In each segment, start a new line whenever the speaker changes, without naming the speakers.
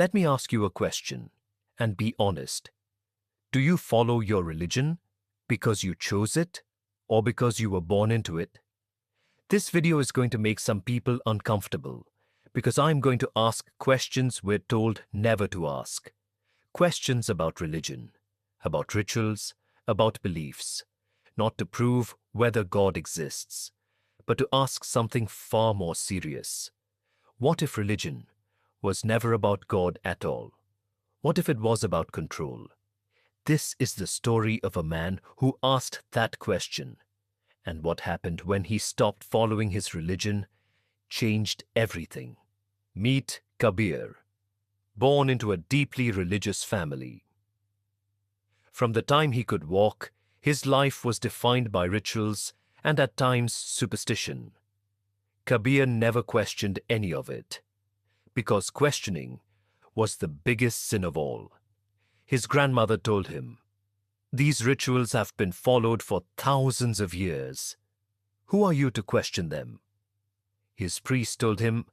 Let me ask you a question, and be honest. Do you follow your religion because you chose it or because you were born into it? This video is going to make some people uncomfortable because I'm going to ask questions we're told never to ask. Questions about religion, about rituals, about beliefs, not to prove whether God exists, but to ask something far more serious. What if religion was never about God at all? What if it was about control? This is the story of a man who asked that question, and what happened when he stopped following his religion changed everything. Meet Kabir, born into a deeply religious family. From the time he could walk, his life was defined by rituals and at times superstition. Kabir never questioned any of it, because questioning was the biggest sin of all. His grandmother told him, "These rituals have been followed for thousands of years. Who are you to question them?" His priest told him,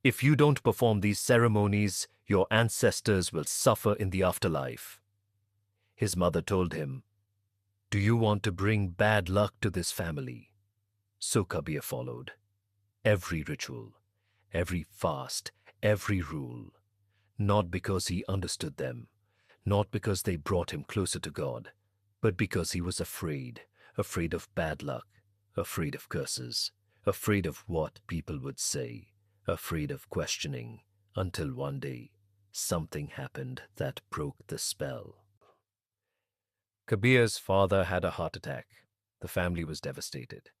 "If you don't perform these ceremonies, your ancestors will suffer in the afterlife." His mother told him, "Do you want to bring bad luck to this family?" So Kabir followed every ritual, every fast, every rule, not because he understood them, not because they brought him closer to God, but because he was afraid of bad luck, afraid of curses, afraid of what people would say, afraid of questioning, until one day something happened that broke the spell. Kabir's father had a heart attack. The family was devastated.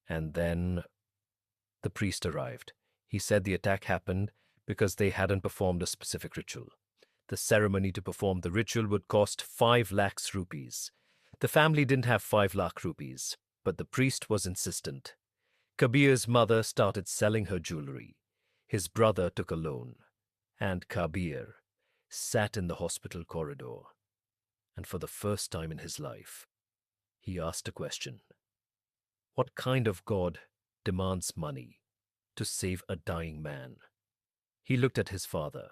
And then the priest arrived. He said the attack happened because they hadn't performed a specific ritual. The ceremony to perform the ritual would cost 5 lakhs rupees. The family didn't have 5 lakh rupees, but the priest was insistent. Kabir's mother started selling her jewelry. His brother took a loan. And Kabir sat in the hospital corridor. And for the first time in his life, he asked a question. What kind of God demands money to save a dying man? He looked at his father,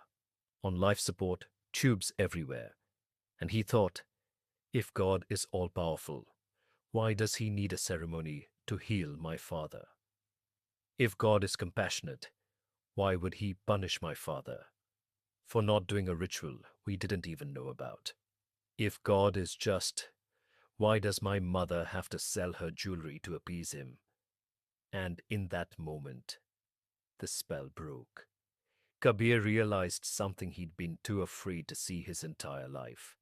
on life support, tubes everywhere, and he thought, if God is all-powerful, why does he need a ceremony to heal my father? If God is compassionate, why would he punish my father for not doing a ritual we didn't even know about? If God is just, why does my mother have to sell her jewelry to appease him? And in that moment, the spell broke. Kabir realized something he'd been too afraid to see his entire life.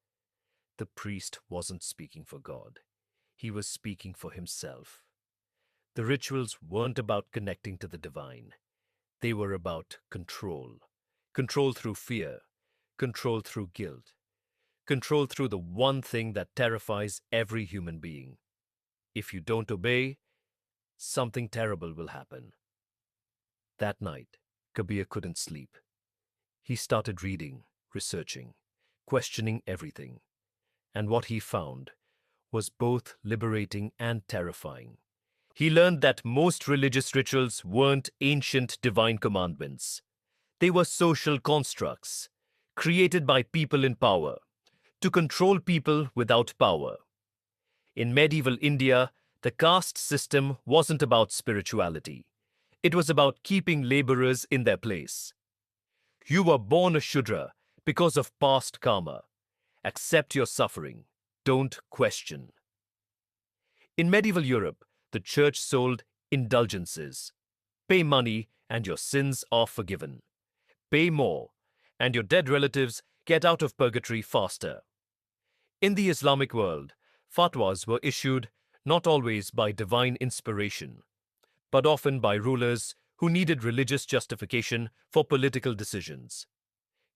The priest wasn't speaking for God. He was speaking for himself. The rituals weren't about connecting to the divine. They were about control. Control through fear. Control through guilt. Control through the one thing that terrifies every human being. If you don't obey, something terrible will happen. That night, Kabir couldn't sleep. He started reading, researching, questioning everything. And what he found was both liberating and terrifying. He learned that most religious rituals weren't ancient divine commandments. They were social constructs, created by people in power, to control people without power. In medieval India, the caste system wasn't about spirituality. It was about keeping laborers in their place. You were born a Shudra because of past karma. Accept your suffering. Don't question. In medieval Europe, the church sold indulgences. Pay money and your sins are forgiven. Pay more and your dead relatives get out of purgatory faster. In the Islamic world, fatwas were issued not always by divine inspiration, but often by rulers who needed religious justification for political decisions.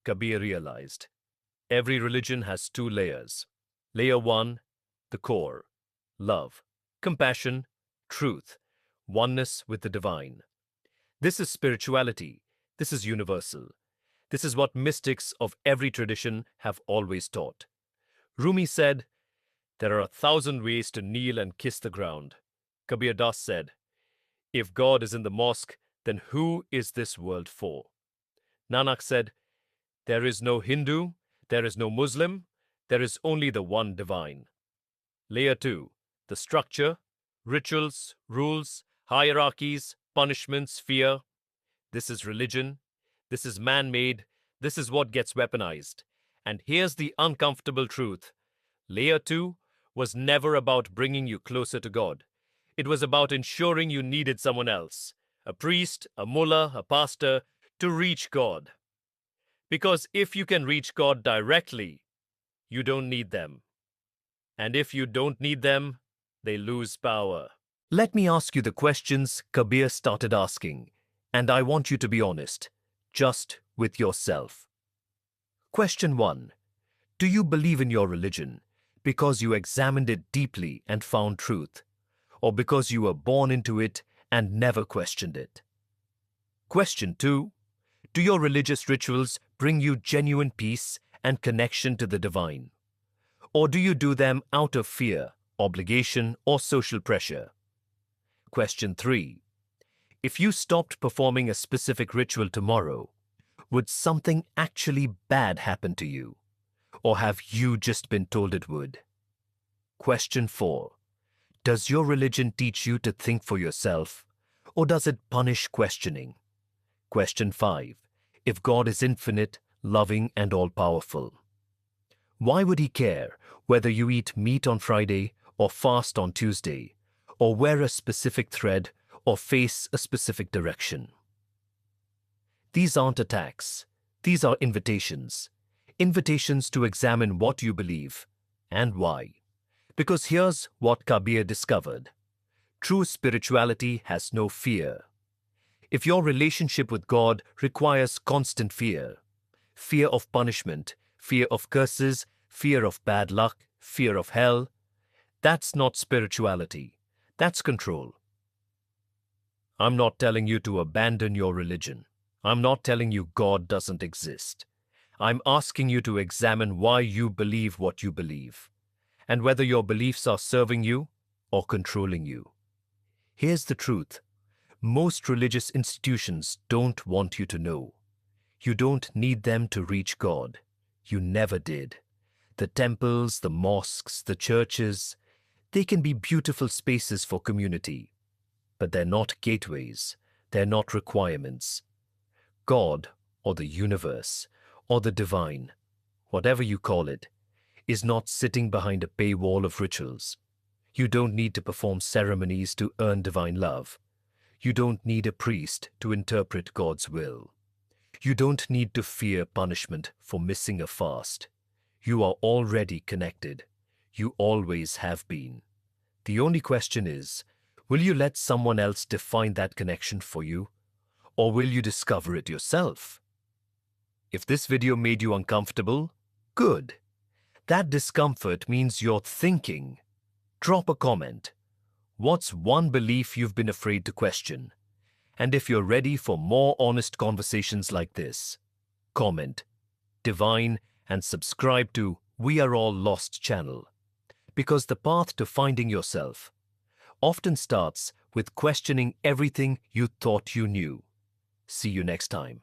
Kabir realized every religion has 2 layers. Layer 1, the core, love, compassion, truth, oneness with the divine. This is spirituality. This is universal. This is what mystics of every tradition have always taught. Rumi said, "There are 1,000 ways to kneel and kiss the ground." Kabir Das said, "If God is in the mosque, then who is this world for?" Nanak said, There is no Hindu, there is no Muslim, there is only the one divine. Layer 2. The structure, rituals, rules, hierarchies, punishments, fear. This is religion. This is man-made. This is what gets weaponized. And here's the uncomfortable truth. Layer 2 was never about bringing you closer to God. It was about ensuring you needed someone else, a priest, a mullah, a pastor, to reach God. Because if you can reach God directly, you don't need them. And if you don't need them, they lose power. Let me ask you the questions Kabir started asking, and I want you to be honest, just with yourself. Question 1. Do you believe in your religion because you examined it deeply and found truth, or because you were born into it and never questioned it? Question 2. Do your religious rituals bring you genuine peace and connection to the divine? Or do you do them out of fear, obligation, or social pressure? Question 3. If you stopped performing a specific ritual tomorrow, would something actually bad happen to you? Or have you just been told it would? Question 4. Does your religion teach you to think for yourself, or does it punish questioning? Question 5. If God is infinite, loving, and all-powerful, why would he care whether you eat meat on Friday or fast on Tuesday, or wear a specific thread or face a specific direction? These aren't attacks. These are invitations. Invitations to examine what you believe and why. Because here's what Kabir discovered. True spirituality has no fear. If your relationship with God requires constant fear, fear of punishment, fear of curses, fear of bad luck, fear of hell, that's not spirituality. That's control. I'm not telling you to abandon your religion. I'm not telling you God doesn't exist. I'm asking you to examine why you believe what you believe, and whether your beliefs are serving you or controlling you. Here's the truth. Most religious institutions don't want you to know. You don't need them to reach God. You never did. The temples, the mosques, the churches, they can be beautiful spaces for community, but they're not gateways. They're not requirements. God, or the universe, or the divine, whatever you call it, is not sitting behind a paywall of rituals. You don't need to perform ceremonies to earn divine love. You don't need a priest to interpret God's will. You don't need to fear punishment for missing a fast. You are already connected. You always have been. The only question is, will you let someone else define that connection for you? Or will you discover it yourself? If this video made you uncomfortable, good. That discomfort means you're thinking. Drop a comment. What's one belief you've been afraid to question? And if you're ready for more honest conversations like this, comment, divine, and subscribe to We Are All Lost channel. Because the path to finding yourself often starts with questioning everything you thought you knew. See you next time.